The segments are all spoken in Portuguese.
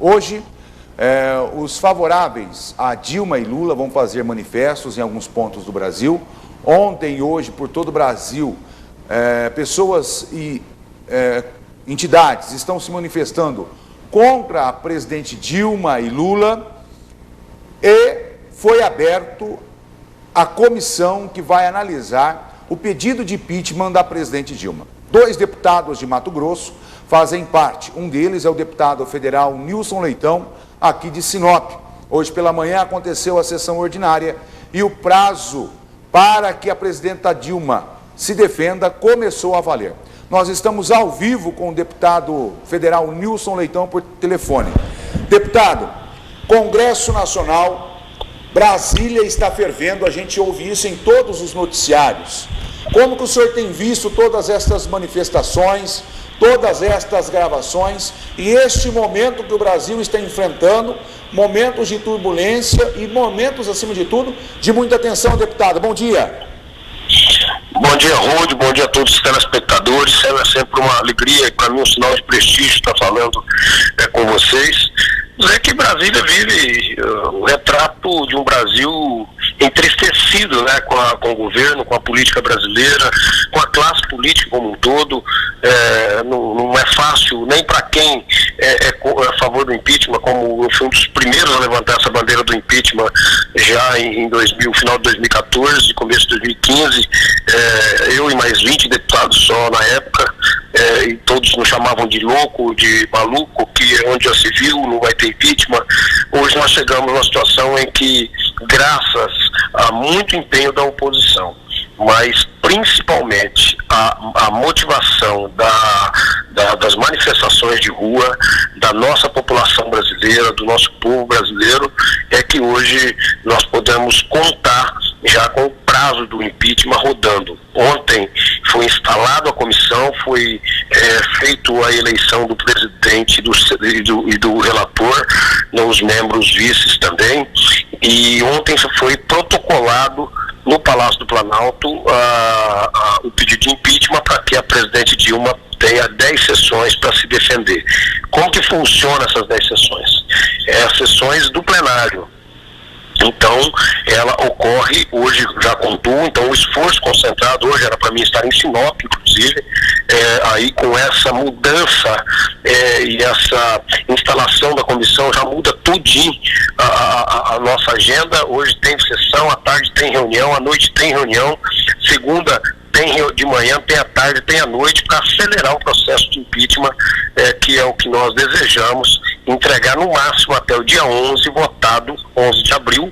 Hoje, os favoráveis a Dilma e Lula vão fazer manifestos em alguns pontos do Brasil. Ontem e hoje, por todo o Brasil, pessoas e entidades estão se manifestando contra a presidente Dilma e Lula, e foi aberto a comissão que vai analisar o pedido de impeachment da presidente Dilma. 2 deputados de Mato Grosso fazem parte. Um deles é o deputado federal Nilson Leitão, aqui de Sinop. Hoje pela manhã aconteceu a sessão ordinária e o prazo para que a presidenta Dilma se defenda começou a valer. Nós estamos ao vivo com o deputado federal Nilson Leitão por telefone. Deputado, Congresso Nacional, Brasília está fervendo, a gente ouve isso em todos os noticiários. Como que o senhor tem visto todas estas manifestações, todas estas gravações e este momento que o Brasil está enfrentando, momentos de turbulência e momentos, acima de tudo, de muita tensão, deputado? Bom dia. Bom dia, Rôdio, bom dia a todos os telespectadores. É sempre uma alegria e para mim um sinal de prestígio estar falando com vocês. Dizer que Brasília vive o retrato de um Brasil entristecido, né, com o governo, com a política brasileira, com a classe política como um todo. Não é fácil nem para quem é a favor do impeachment, como eu fui um dos primeiros a levantar essa bandeira do impeachment já em final de 2014, começo de 2015, eu e mais 20 deputados só na época, e todos nos chamavam de louco, de maluco, que onde já se viu não vai ter impeachment. Hoje nós chegamos numa situação em que, graças a muito empenho da oposição, mas principalmente a motivação das manifestações de rua, da nossa população brasileira, do nosso povo brasileiro, é que hoje nós podemos contar já com o prazo do impeachment rodando. Ontem foi instalada a comissão, foi feito a eleição do presidente e do relator, os membros vices também, e ontem foi protocolado no Palácio do Planalto o pedido de impeachment para que a presidente Dilma tenha 10 sessões para se defender. Como que funciona essas 10 sessões? As sessões do plenário. Então, ela ocorre hoje, já contou, então o esforço concentrado hoje era para mim estar em Sinop, inclusive, aí com essa mudança e essa instalação da comissão já muda tudinho a nossa agenda. Hoje tem sessão, à tarde tem reunião, à noite tem reunião, segunda tem de manhã, tem à tarde, tem à noite, para acelerar o processo de impeachment, que é o que nós desejamos, entregar no máximo até o dia 11, votado 11 de abril,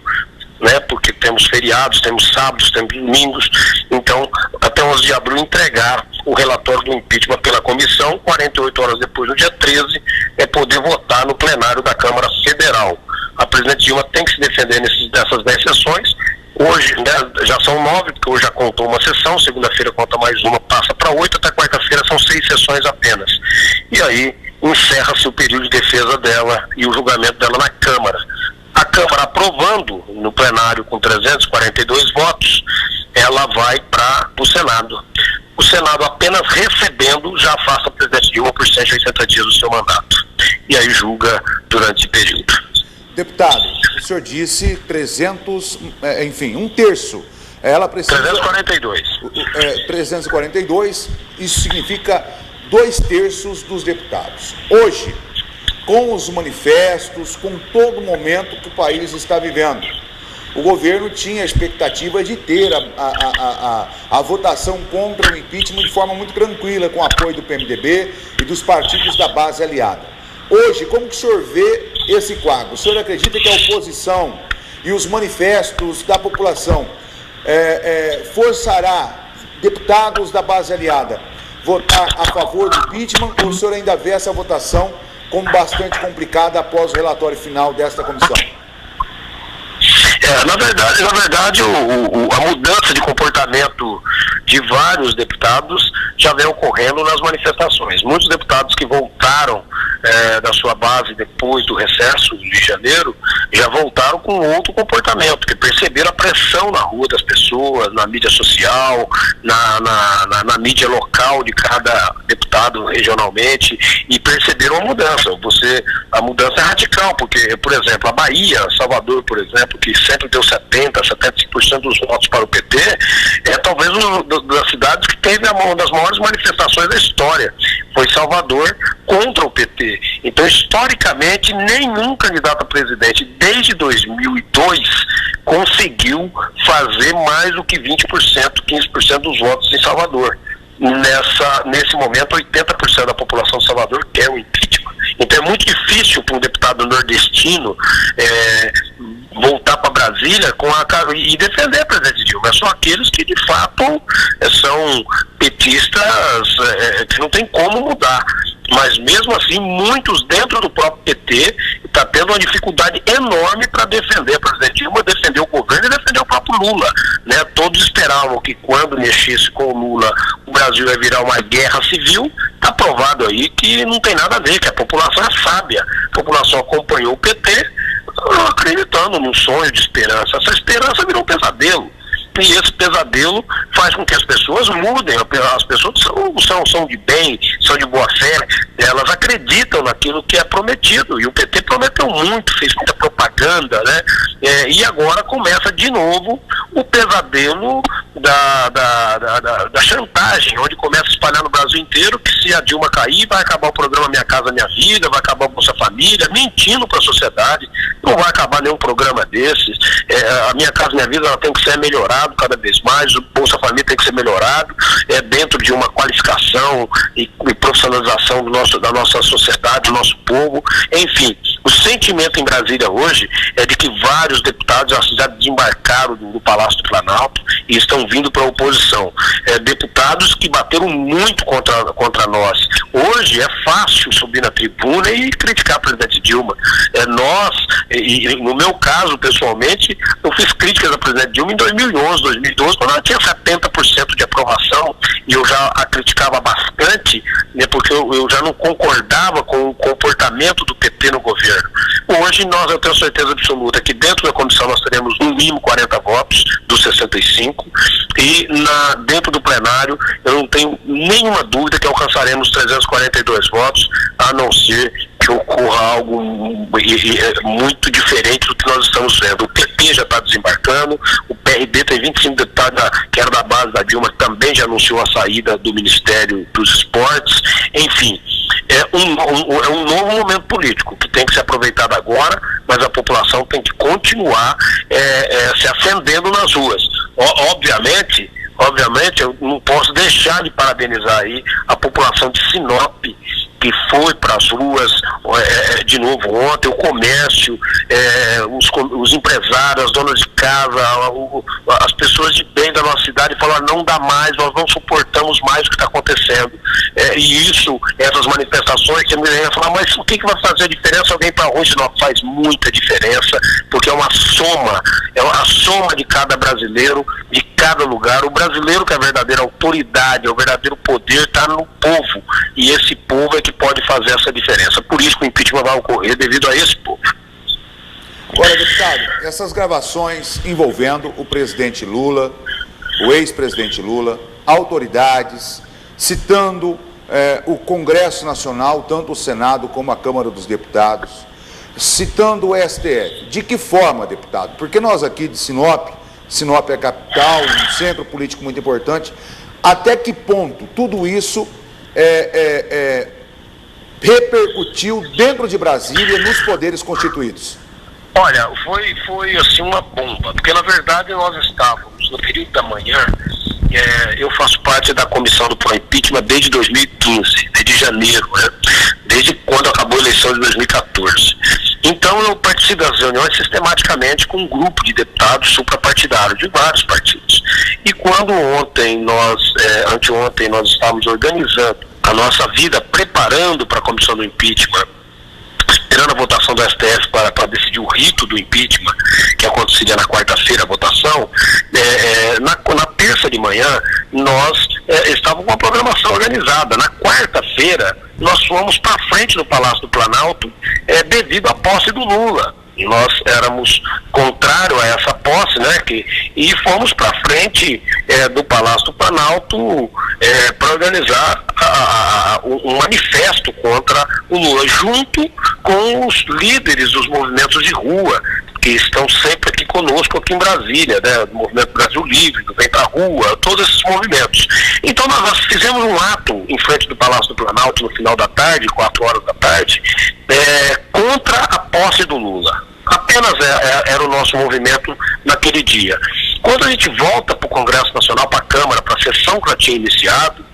né, porque temos feriados, temos sábados, temos domingos, então até 11 de abril entregar o relatório do impeachment pela comissão, 48 horas depois, no dia 13, poder votar no plenário da Câmara Federal. A presidente Dilma tem que se defender nessas 10 sessões. Hoje, né, já são 9, porque hoje já contou uma sessão, segunda-feira conta mais uma, passa para 8, até quarta-feira são 6 sessões apenas. E aí encerra-se o período de defesa dela e o julgamento dela na Câmara. A Câmara aprovando no plenário com 342 votos, ela vai para o Senado. O Senado apenas recebendo já afasta a presidente Dilma por 180 dias do seu mandato. E aí julga durante esse período. Deputado, o senhor disse 1 terço. Ela precisa... 342. 342, isso significa 2 terços dos deputados. Hoje, com os manifestos, com todo o momento que o país está vivendo, o governo tinha a expectativa de ter a votação contra o impeachment de forma muito tranquila, com o apoio do PMDB e dos partidos da base aliada. Hoje, como que o senhor vê esse quadro? O senhor acredita que a oposição e os manifestos da população forçará deputados da base aliada votar a favor do impeachment, ou o senhor ainda vê essa votação como bastante complicada após o relatório final desta comissão? Na verdade, a mudança de comportamento de vários deputados já vem ocorrendo nas manifestações. Muitos deputados que voltaram da sua base depois do recesso de janeiro já voltaram com outro comportamento, que perceberam a pressão na rua das pessoas, na mídia social, na mídia local de cada deputado regionalmente, e perceberam a mudança. A mudança é radical, porque, por exemplo, a Bahia, Salvador, por exemplo, que sempre deu 75% dos votos para o PT, é talvez uma das cidades que teve uma das maiores manifestações da história. Foi Salvador contra o PT. Então, historicamente, nenhum candidato a presidente desde 2002 conseguiu fazer mais do que 20%, 15% dos votos em Salvador. Nesse momento, 80% da população de Salvador quer o impeachment. Então é muito difícil para um deputado nordestino voltar para Brasília e defender a presidente Dilma. São aqueles que de fato são petistas que não tem como mudar. Mas mesmo assim, muitos dentro do próprio PT está tendo uma dificuldade enorme para defender a presidente Dilma, defender o governo e defender o próprio Lula, né? Todos esperavam que quando mexesse com o Lula, o Brasil ia virar uma guerra civil. Está provado aí que não tem nada a ver, que a população é sábia. A população acompanhou o PT acreditando num sonho de esperança. Essa esperança virou um pesadelo. E esse pesadelo faz com que as pessoas mudem. As pessoas são de bem, são de boa fé, elas acreditam naquilo que é prometido. E o PT prometeu muito, fez muita propaganda, né? E agora começa de novo o pesadelo da chantagem, onde começa a espalhar no Brasil inteiro que se a Dilma cair, vai acabar o programa Minha Casa Minha Vida, vai acabar o Bolsa Família, mentindo para a sociedade. Não vai acabar nenhum programa desses. A Minha Casa Minha Vida ela tem que ser melhorada cada vez mais, o Bolsa Família tem que ser melhorado, dentro de uma qualificação e profissionalização da nossa sociedade, do nosso povo. Enfim, o sentimento em Brasília hoje é de que vários deputados já desembarcaram do Palácio do Planalto e estão vindo para a oposição. Deputados que bateram muito contra nós. Hoje é fácil subir na tribuna e criticar a presidente Dilma. E no meu caso, pessoalmente, eu fiz críticas à presidente Dilma em 2011, 2012, quando ela tinha 70% de aprovação, e eu já a criticava bastante, né, porque eu já não concordava com o comportamento do PT no governo. Hoje, eu tenho certeza absoluta que dentro da comissão nós teremos no mínimo 40 votos dos 65, e dentro do plenário eu não tenho nenhuma dúvida que alcançaremos 342 votos, a não ser que ocorra algo muito diferente do que nós estamos vendo. O PP já está desembarcando, o PRD tem 25 deputados que era da base da Dilma, que também já anunciou a saída do Ministério dos Esportes. Enfim, é um novo momento político que tem que ser aproveitado agora, mas a população tem que continuar se acendendo nas ruas. Obviamente, eu não posso deixar de parabenizar aí a população de Sinop, que foi para as ruas de novo ontem, o comércio, os empresários, as donas de casa, as pessoas de bem da nossa cidade falaram: não dá mais, nós não suportamos mais o que está acontecendo. E essas manifestações, que me vem falar, mas o que vai fazer a diferença? Alguém para onde não faz muita diferença, porque é a soma de cada brasileiro, de cada lugar. O brasileiro que é a verdadeira autoridade, é o verdadeiro poder, está no povo, e esse povo é que pode fazer essa diferença. Por isso que o impeachment vai ocorrer, devido a esse povo. Olha, deputado, essas gravações envolvendo o presidente Lula, o ex-presidente Lula, autoridades, citando o Congresso Nacional, tanto o Senado como a Câmara dos Deputados, citando o STF. De que forma, deputado? Porque nós aqui de Sinop é a capital, um centro político muito importante, até que ponto tudo isso repercutiu dentro de Brasília nos poderes constituídos? Olha, foi assim uma bomba, porque na verdade nós estávamos no período da manhã. Eu faço parte da comissão do pró-impeachment desde 2015, desde janeiro, né? Desde quando acabou a eleição de 2014. Então eu participo das reuniões sistematicamente com um grupo de deputados suprapartidários de vários partidos. E quando anteontem nós estávamos organizando a nossa vida, preparando para a comissão do impeachment, esperando a votação do STF para decidir o rito do impeachment, que aconteceria na quarta-feira a votação, na terça de manhã nós estávamos com uma programação organizada. Na quarta-feira nós fomos para frente do Palácio do Planalto devido à posse do Lula. nós éramos contrário a essa posse, né? E fomos para frente do Palácio do Planalto para organizar um manifesto contra o Lula, junto com os líderes dos movimentos de rua, que estão sempre aqui conosco, aqui em Brasília, né? Do Movimento Brasil Livre, do Vem Pra Rua, todos esses movimentos. Então nós fizemos um ato em frente do Palácio do Planalto no final da tarde, 4 horas da tarde, contra a posse do Lula. Apenas era o nosso movimento naquele dia. Quando a gente volta para o Congresso Nacional, para a Câmara, para a sessão que já tinha iniciado,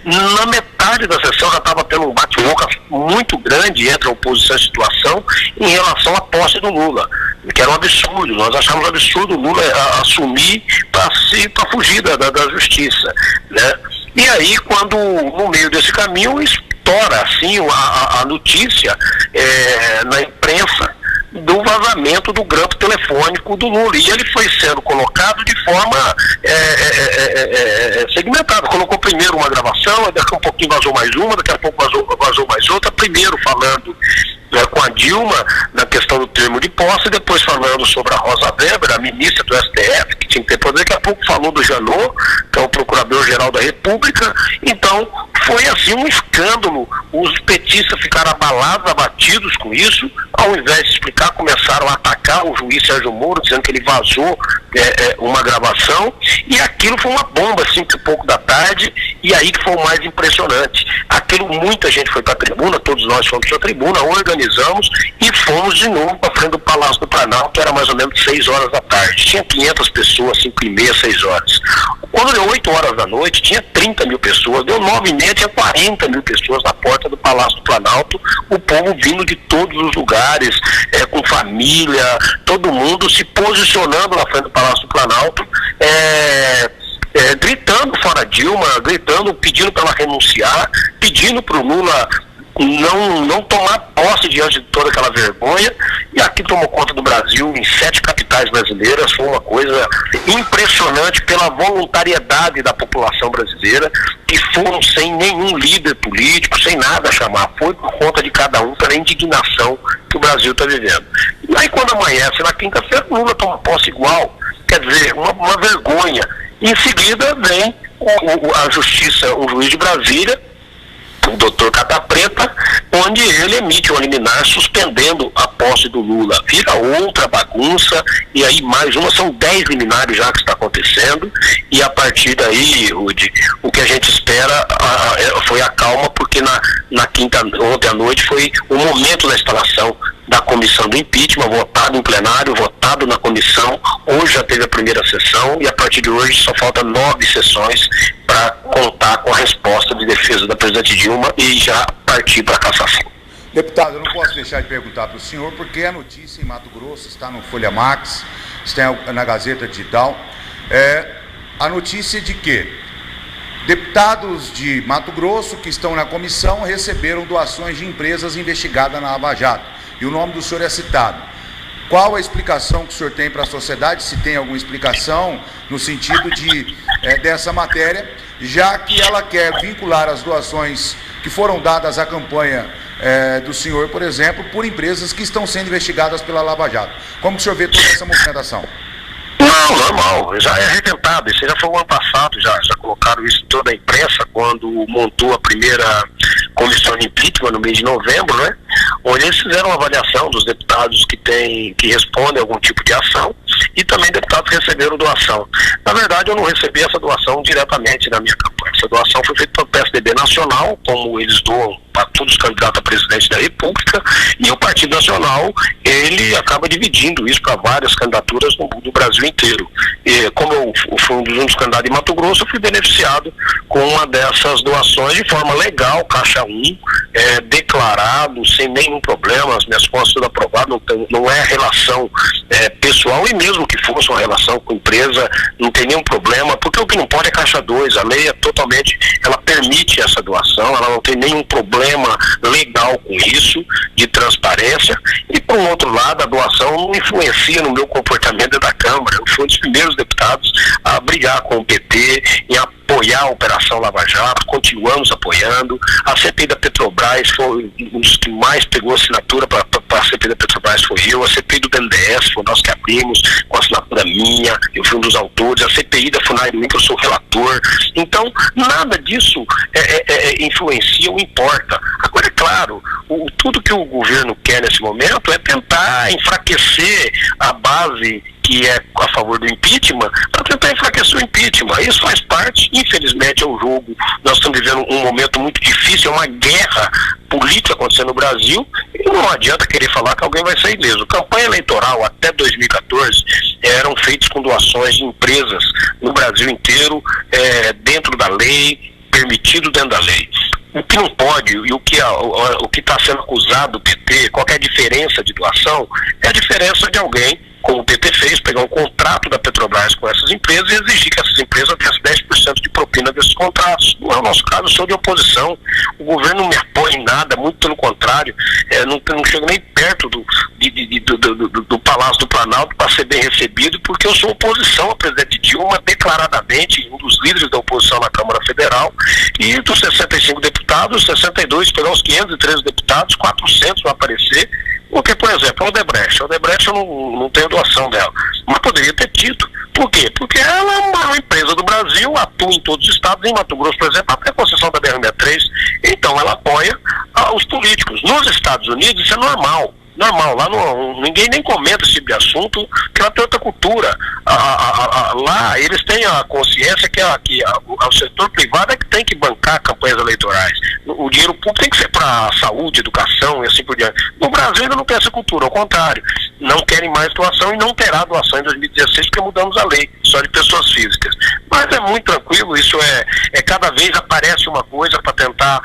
na metade da sessão já estava tendo um bate-boca muito grande entre a oposição e a situação em relação à posse do Lula, que era um absurdo. Nós achamos absurdo o Lula assumir para fugir da justiça, né? E aí, quando no meio desse caminho estoura assim a notícia na imprensa do vazamento do grampo telefônico do Lula, e ele foi sendo colocado de forma segmentada. Colocou primeiro uma gravação, daqui a um pouquinho vazou mais uma, daqui a pouco vazou mais outra, primeiro falando com a Dilma na questão do termo de posse, depois falando sobre a Rosa Weber, a ministra do STF, que tinha que ter poder, daqui a pouco falou do Janot, que é o Procurador-Geral da República. Então foi assim um escândalo, os petistas ficaram abalados, abatidos com isso, ao invés de explicar, começaram a atacar o juiz Sérgio Moro, dizendo que ele vazou uma gravação, e aquilo foi uma bomba, 5 e pouco da tarde, e aí que foi o mais impressionante. Aquilo, muita gente foi para a tribuna, todos nós fomos para a tribuna, organizamos e fomos de novo para frente do Palácio do Planalto, era mais ou menos 6 horas da tarde. Tinha 500 pessoas, 5 e meia, 6 horas. Quando deu 8 horas da noite, tinha 30 mil pessoas, deu 9 e meia, tinha 40 mil pessoas na porta do Palácio do Planalto, o povo vindo de todos os lugares, com família, todo mundo se posicionando na frente do Palácio do Planalto, gritando fora Dilma, gritando, pedindo para ela renunciar, pedindo para o Lula não tomar posse diante de toda aquela vergonha, e aqui tomou conta do Brasil em 7 capitais brasileiras. Foi uma coisa impressionante pela voluntariedade da população brasileira, que foram sem nenhum líder político, sem nada a chamar, foi por conta de cada um, pela indignação que o Brasil está vivendo. E aí quando amanhece na quinta-feira, o Lula toma posse igual, quer dizer, uma vergonha. Em seguida vem a justiça, o juiz de Brasília, o doutor Cata Preta, onde ele emite uma liminar suspendendo a posse do Lula. Vira outra bagunça, e aí mais uma, são 10 liminares já que está acontecendo, e a partir daí, Rudy, o que a gente espera foi a calma, porque na quinta, ontem à noite, foi o momento da instalação da comissão do impeachment, votado em plenário, votado na comissão. Hoje já teve a primeira sessão, e a partir de hoje só faltam 9 sessões para contar com a resposta de defesa da presidente Dilma e já partir para a cassação. Deputado, eu não posso deixar de perguntar para o senhor, porque a notícia em Mato Grosso está no Folha Max, está na Gazeta Digital, a notícia de que deputados de Mato Grosso que estão na comissão receberam doações de empresas investigadas na Lava Jato, e o nome do senhor é citado. Qual a explicação que o senhor tem para a sociedade, se tem alguma explicação no sentido dessa matéria, já que ela quer vincular as doações que foram dadas à campanha do senhor, por exemplo, por empresas que estão sendo investigadas pela Lava Jato? Como o senhor vê toda essa movimentação? Não, normal, já é arrebentado. Isso já foi o ano passado, já colocaram isso em toda a imprensa, quando montou a primeira comissão de impeachment no mês de novembro, né? Onde eles fizeram uma avaliação dos deputados que respondem a algum tipo de ação, e também deputados que receberam doação. Na verdade, eu não recebi essa doação diretamente na minha campanha. Essa doação foi feita pelo PSDB Nacional, como eles doam para todos os candidatos a presidente da República, e o Partido Nacional, ele acaba dividindo isso para várias candidaturas no Brasil inteiro. E como eu fui um dos candidatos de Mato Grosso, eu fui beneficiado com uma dessas doações de forma legal, Caixa 1, declarado, sem nenhum problema, as minhas contas tudo aprovado, não é relação pessoal, e mesmo que fosse uma relação com empresa, não tem nenhum problema, porque o que não pode é Caixa 2, a lei é totalmente, ela permite essa doação, ela não tem nenhum problema legal com isso, de transparência. E por um outro lado, a doação não influencia no meu comportamento da Câmara. Eu fui um dos primeiros deputados a brigar com o PT e apoiar a Operação Lava Jato, continuamos apoiando. A CPI da Petrobras foi um dos que mais pegou assinatura para a CPI da Petrobras Petrobras foi eu, a CPI do BNDES foi nós que abrimos, com a assinatura minha, eu fui um dos autores, a CPI da FUNAI, que eu sou relator. Então, nada disso influencia ou importa. Agora, é claro, tudo que o governo quer nesse momento é tentar enfraquecer a base que é a favor do impeachment, para tentar enfraquecer o impeachment. Isso faz parte, infelizmente, é o jogo. Nós estamos vivendo um momento muito difícil, é uma guerra política acontecendo no Brasil, e não adianta querer falar que alguém vai sair ileso. Campanha eleitoral até 2014 eram feitas com doações de empresas no Brasil inteiro, dentro da lei, permitido dentro da lei. O que não pode, e o que está sendo acusado do PT, qualquer diferença de doação, é a diferença de alguém, como o PT fez, pegar um contrato da Petrobras com essas empresas e exigir que essas empresas dessem 10% de propina desses contratos. Não é o nosso caso, eu sou de oposição. O governo não me apoia em nada, muito pelo contrário, não chego nem perto do Palácio do Planalto para ser bem recebido, porque eu sou oposição ao presidente Dilma, declaradamente um dos líderes da oposição na Câmara Federal, e dos 65 deputados, 62, pegar os 513 deputados, 400 vão aparecer. Porque, por exemplo, a Odebrecht eu não tenho doação dela, mas poderia ter tido. Por quê? Porque ela é uma empresa do Brasil, atua em todos os estados, em Mato Grosso, por exemplo, até a concessão da BR-63, então ela apoia os políticos. Nos Estados Unidos isso é normal, lá ninguém nem comenta esse tipo de assunto, porque lá tem outra cultura. Lá eles têm a consciência que o setor privado é que tem que bancar campanhas eleitorais. O dinheiro público tem que ser para saúde, educação e assim por diante. No Brasil ainda não tem essa cultura, ao contrário, não querem mais doação e não terá doação em 2016 porque mudamos a lei, só de pessoas físicas. Mas é muito tranquilo, isso cada vez aparece uma coisa para tentar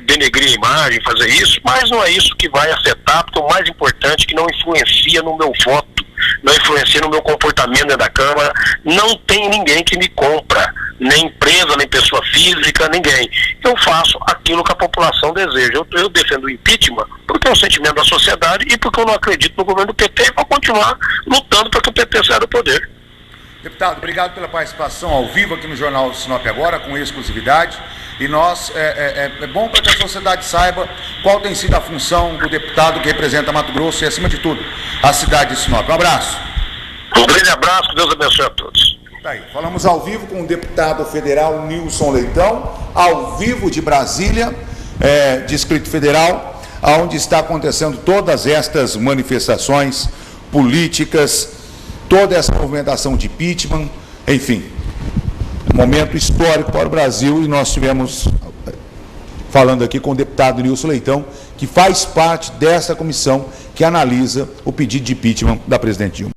denegrir a imagem, fazer isso, mas não é isso que vai afetar, porque o mais importante é que não influencia no meu voto, não influencia no meu comportamento dentro da Câmara, não tem ninguém que me compra, nem empresa, nem pessoa física, ninguém. Eu faço aquilo que a população deseja. Eu defendo o impeachment porque é um sentimento da sociedade e porque eu não acredito no governo do PT e vou continuar lutando para que o PT saia do poder. Deputado, obrigado pela participação ao vivo aqui no Jornal Sinop Agora, com exclusividade. E nós, é bom para que a sociedade saiba qual tem sido a função do deputado que representa Mato Grosso e, acima de tudo, a cidade de Sinop. Um abraço. Um grande abraço, que Deus abençoe a todos. Tá aí, falamos ao vivo com o deputado federal Nilson Leitão, ao vivo de Brasília, Distrito Federal, onde está acontecendo todas estas manifestações políticas, toda essa movimentação de impeachment, enfim, momento histórico para o Brasil, e nós estivemos falando aqui com o deputado Nilson Leitão, que faz parte dessa comissão que analisa o pedido de impeachment da presidente Dilma.